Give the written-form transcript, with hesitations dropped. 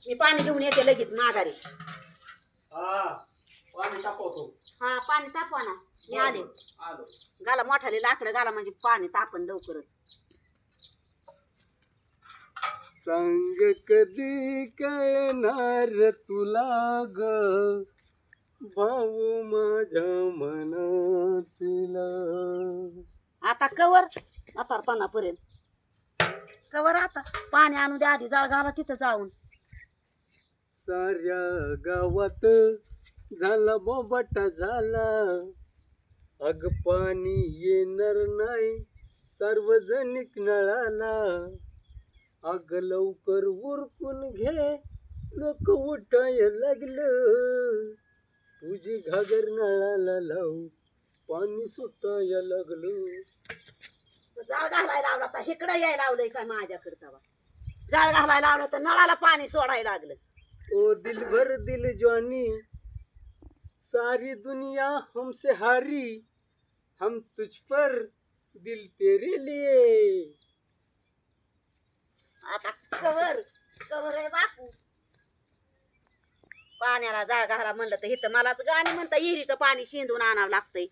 मी पाणी घेऊन येते लगेच माघारी. हा पाणी तापवतो. हा पाणी तापवा ना. मी आले. आलो. गाला मोठाले लाकडं घाला म्हणजे पाणी तापन लवकरच. सांग कधी कळणार तुला ग भाऊ माझ्या मनातला. आता कवर म्हातारपणापर्यंत कवर आता पाणी आणू द्या आधी जाळ घाला तिथं जाऊन. साऱ्या गावात झाला बोबाटा झाला अग पाणी येणार नाही सार्वजनिक नळाला. अग लवकर उरकून घे लोक उठाय लागलं तुझी घागर नळाला लाव पाणी सुटाय लागलं. जाळ घालायला लावला तर इकडं यायला लावलंय काय माझ्याकडे तवा. जाळ घालायला लावलं तर नळाला पाणी सोडायला लागलं. ओ दिल भर दिल जवानी सारी दुनिया हमसे हारी हम तुझ पर दिल तेरे लिए. आता कवर कवर आहे बापू. पाण्याला जाळ घाला म्हणलं तर इथं मलाच गाणी म्हणता विहिरीचं पाणी शिंदून आणावं लागतंय.